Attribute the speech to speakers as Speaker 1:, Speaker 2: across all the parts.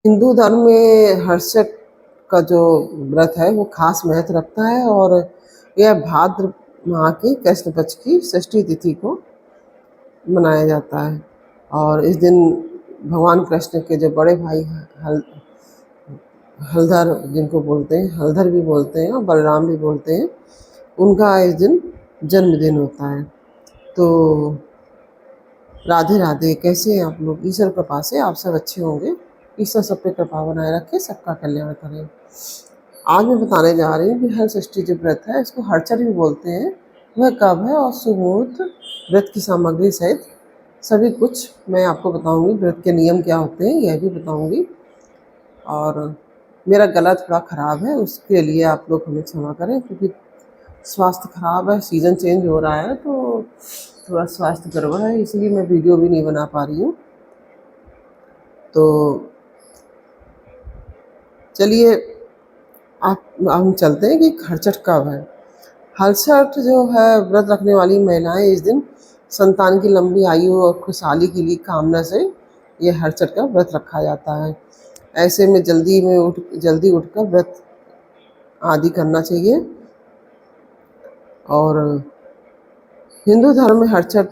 Speaker 1: हिंदू धर्म में हर्षक का जो व्रत है वो खास महत्व रखता है और यह भाद्र माह की कृष्ण पक्ष की षष्ठी तिथि को मनाया जाता है। और इस दिन भगवान कृष्ण के जो बड़े भाई हलधर, जिनको बोलते हैं हलधर भी बोलते हैं और बलराम भी बोलते हैं, उनका इस दिन जन्मदिन होता है। तो राधे राधे, कैसे हैं आप लोग? ईश्वर कृपा से आप सब अच्छे होंगे। ईश्वर सब पे कृपा बनाए रखे, सबका कल्याण करें। आज मैं बताने जा रही हूँ कि हर षष्ठी जो व्रत है इसको हरचर भी बोलते हैं, वह कब है और शुभ मुहूर्त, व्रत की सामग्री सहित सभी कुछ मैं आपको बताऊंगी। व्रत के नियम क्या होते हैं यह भी बताऊंगी। और मेरा गला थोड़ा ख़राब है, उसके लिए आप लोग हमें क्षमा करें, क्योंकि स्वास्थ्य ख़राब है, सीज़न चेंज हो रहा है तो थोड़ा स्वास्थ्य गड़बड़ है, इसलिए मैं वीडियो भी नहीं बना पा रही हूँ। तो चलिए आप हम चलते हैं कि हरचट कब है। हलसठ जो है, व्रत रखने वाली महिलाएं इस दिन संतान की लंबी आयु और खुशहाली के लिए कामना से ये हलसठ का व्रत रखा जाता है। ऐसे में जल्दी उठकर व्रत आदि करना चाहिए। और हिंदू धर्म में हलसठ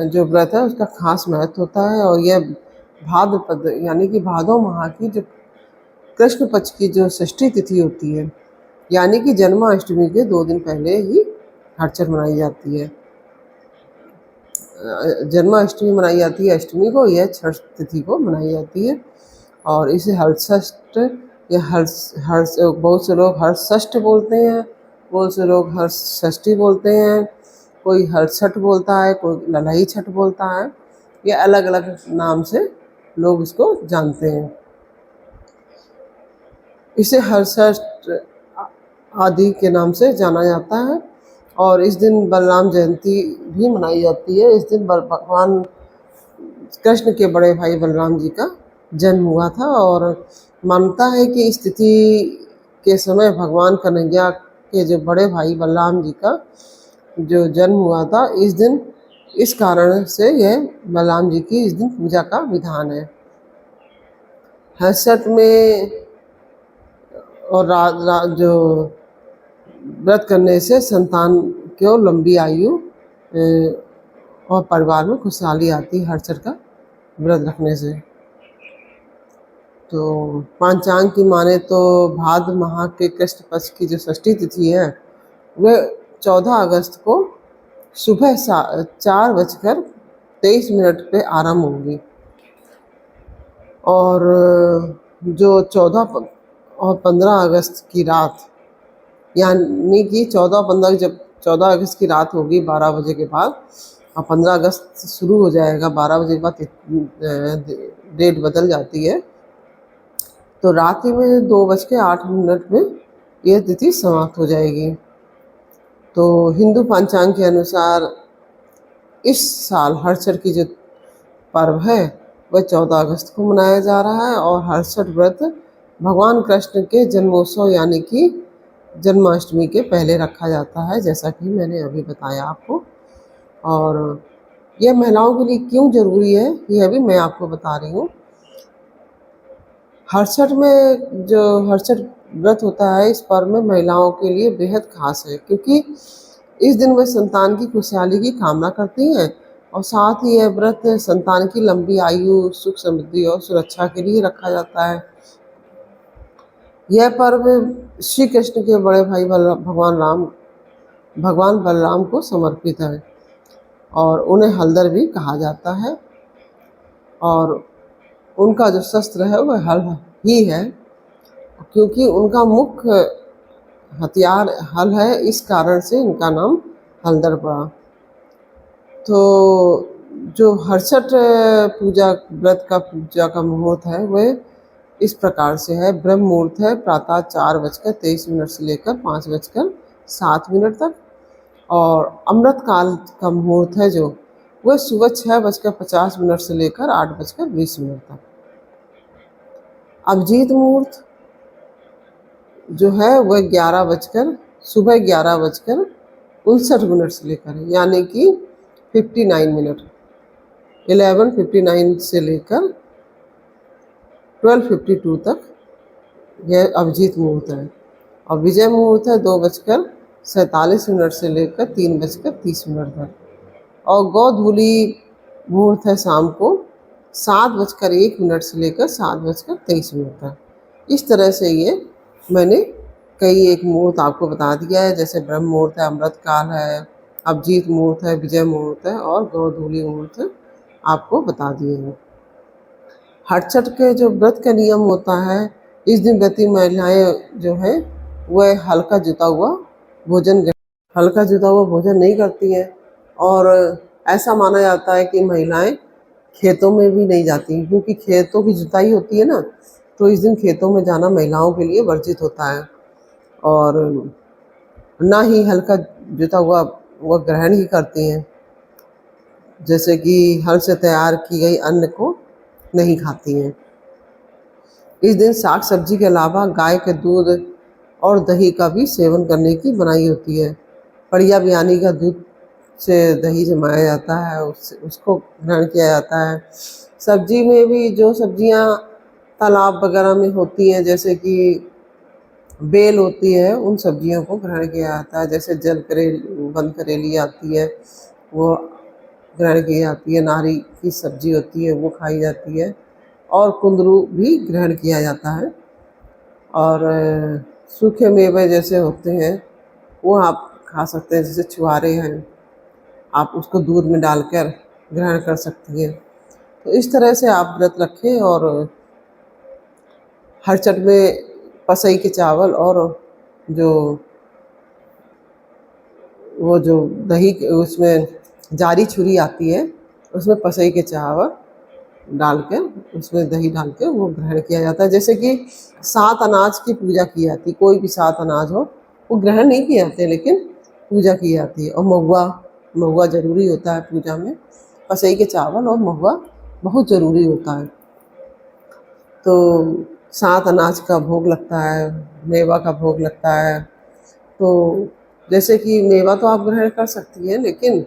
Speaker 1: जो व्रत है उसका खास महत्व होता है और यह भाद्रपद यानी कि भादो माह की जो कृष्ण पक्ष की जो षष्ठी तिथि होती है, यानी कि जन्माष्टमी के 2 दिन पहले ही हलचल मनाई जाती है। जन्माष्टमी मनाई जाती है अष्टमी को, यह छठ तिथि को मनाई जाती है। और इसे हलषष्ठ या हर्ष बहुत से लोग हर्षष्ठ बोलते हैं, बहुत से लोग हर्ष षष्ठी बोलते हैं, कोई हलछठ बोलता है, कोई ललही छठ बोलता है। ये अलग अलग नाम से लोग इसको जानते हैं। इसे हर्षष्ठ आदि के नाम से जाना जाता है। और इस दिन बलराम जयंती भी मनाई जाती है। इस दिन भगवान कृष्ण के बड़े भाई बलराम जी का जन्म हुआ था और मानता है कि इस तिथि के समय भगवान कन्हैया के जो बड़े भाई बलराम जी का जो जन्म हुआ था इस दिन, इस कारण से यह बलराम जी की इस दिन पूजा का विधान है। हर्षठ में और जो व्रत करने से संतान को लंबी आयु और परिवार में खुशहाली आती है हर्षठ का व्रत रखने से। तो पंचांग की माने तो भाद्र माह के कृष्ण पक्ष की जो षष्ठी तिथि है वह 14 अगस्त को सुबह 4:23 पे आरंभ होगी। और जो 14 और 15 अगस्त की रात, यानी कि 14-15 जब 14 अगस्त की रात होगी 12 बजे के बाद, और 15 अगस्त शुरू हो जाएगा 12 बजे के बाद डेट बदल जाती है। तो रात में 2:08 में यह तिथि समाप्त हो जाएगी। तो हिंदू पंचांग के अनुसार इस साल हर्षठ की जो पर्व है वह 14 अगस्त को मनाया जा रहा है। और हर्षठ व्रत भगवान कृष्ण के जन्मोत्सव यानी कि जन्माष्टमी के पहले रखा जाता है, जैसा कि मैंने अभी बताया आपको। और यह महिलाओं के लिए क्यों ज़रूरी है यह भी मैं आपको बता रही हूँ। हर्षठ में जो हर्षठ व्रत होता है इस पर्व में महिलाओं के लिए बेहद खास है, क्योंकि इस दिन वे संतान की खुशहाली की कामना करती हैं और साथ ही यह व्रत संतान की लंबी आयु, सुख समृद्धि और सुरक्षा के लिए रखा जाता है। यह पर्व श्री कृष्ण के बड़े भाई भगवान बलराम को समर्पित है और उन्हें हलधर भी कहा जाता है। और उनका जो शस्त्र है वह हल ही है, क्योंकि उनका मुख्य हथियार हल है, इस कारण से इनका नाम हलधर पड़ा। तो जो हर्षठ व्रत का पूजा का मुहूर्त है वह इस प्रकार से है। ब्रह्म मुहूर्त है प्रातः 4:23 से लेकर 5:07 तक। और अमृत काल का मुहूर्त है जो वह सुबह 6:50 से लेकर 8:20 तक। अभिजीत मुहूर्त जो है वह सुबह 11:59 से लेकर, यानी कि 59 मिनट 11:59 से लेकर 12:52 तक यह अभिजीत मुहूर्त है। और विजय मुहूर्त है 2:47 से लेकर 3:30 तक। और गोधूली मुहूर्त है शाम को 7:01 से लेकर 7:23 तक। इस तरह से ये मैंने कई एक मुहूर्त आपको बता दिया है, जैसे ब्रह्म मुहूर्त है, अमृत काल है, अभिजीत मुहूर्त है, विजय मुहूर्त है और गोधूली मुहूर्त है, आपको बता दिए हैं। हटचट के जो व्रत का नियम होता है, इस दिन व्रती महिलाएं जो है वह हल्का जुता हुआ भोजन नहीं करती हैं। और ऐसा माना जाता है कि महिलाएं खेतों में भी नहीं जाती, क्योंकि खेतों की जुताई होती है ना, तो इस दिन खेतों में जाना महिलाओं के लिए वर्जित होता है। और ना ही हल्का जुता हुआ वह ग्रहण ही करती हैं, जैसे कि हल से तैयार की गई अन्न को नहीं खाती हैं। इस दिन साग सब्जी के अलावा गाय के दूध और दही का भी सेवन करने की मनाही होती है। पड़िया बियानी का दूध से दही जमाया जाता है, उसको ग्रहण किया जाता है। सब्जी में भी जो सब्जियां तालाब वगैरह में होती हैं, जैसे कि बेल होती है, उन सब्जियों को ग्रहण किया जाता है। जैसे बंद करेली आती है, वो ग्रहण की जाती है। नारी की सब्जी होती है, वो खाई जाती है। और कुंदरू भी ग्रहण किया जाता है। और सूखे मेवे जैसे होते हैं वो आप खा सकते हैं, जैसे छुहारे हैं, आप उसको दूध में डालकर ग्रहण कर सकती हैं। तो इस तरह से आप व्रत रखें। और हरचट में पसई के चावल और जो दही उसमें जारी छुरी आती है, उसमें पसई के चावल डाल के, उसमें दही डाल के वो ग्रहण किया जाता है। जैसे कि 7 अनाज की पूजा की जाती है, कोई भी 7 अनाज हो वो ग्रहण नहीं किए जाते, लेकिन पूजा की जाती है। और महुआ ज़रूरी होता है पूजा में। पसई के चावल और महुआ बहुत ज़रूरी होता है। तो 7 अनाज का भोग लगता है, मेवा का भोग लगता है। तो जैसे कि मेवा तो आप ग्रहण कर सकती हैं, लेकिन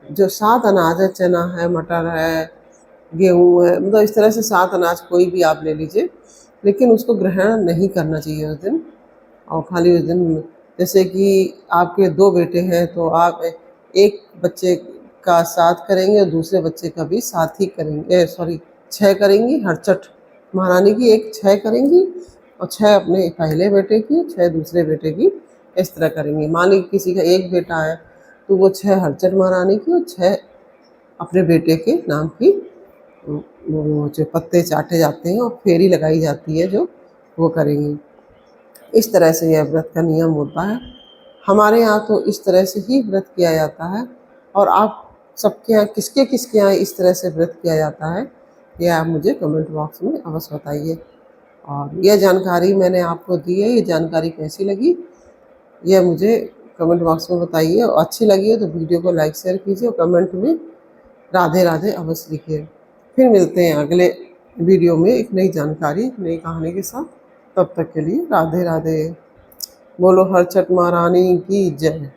Speaker 1: जो 7 अनाज है, चना है, मटर है, गेहूँ है, मतलब इस तरह से 7 अनाज कोई भी आप ले लीजिए, लेकिन उसको ग्रहण नहीं करना चाहिए उस दिन। और खाली उस दिन, जैसे कि आपके 2 बेटे हैं तो आप एक बच्चे का 7 करेंगे और दूसरे बच्चे का भी 7 ही करेंगे, 6 करेंगी। हरचट महारानी की एक 6 करेंगी और 6 अपने पहले बेटे की, 6 दूसरे बेटे की, इस तरह करेंगी। मान लीजिए किसी का एक बेटा है तो वो 6 हरचट महारानी की और 6 अपने बेटे के नाम की वो जो पत्ते चाटे जाते हैं और फेरी लगाई जाती है, जो वो करेंगी। इस तरह से यह व्रत का नियम होता है। हमारे यहाँ तो इस तरह से ही व्रत किया जाता है। और आप सबके यहाँ किसके यहाँ इस तरह से व्रत किया जाता है, यह आप मुझे कमेंट बॉक्स में अवश्य बताइए। और यह जानकारी मैंने आपको दी है, ये जानकारी कैसी लगी यह मुझे कमेंट बॉक्स में बताइए। और अच्छी लगी है तो वीडियो को लाइक शेयर कीजिए और कमेंट में राधे राधे अवश्य लिखिए। फिर मिलते हैं अगले वीडियो में एक नई जानकारी, एक नई कहानी के साथ। तब तक के लिए राधे राधे। बोलो हरचट महारानी की जय।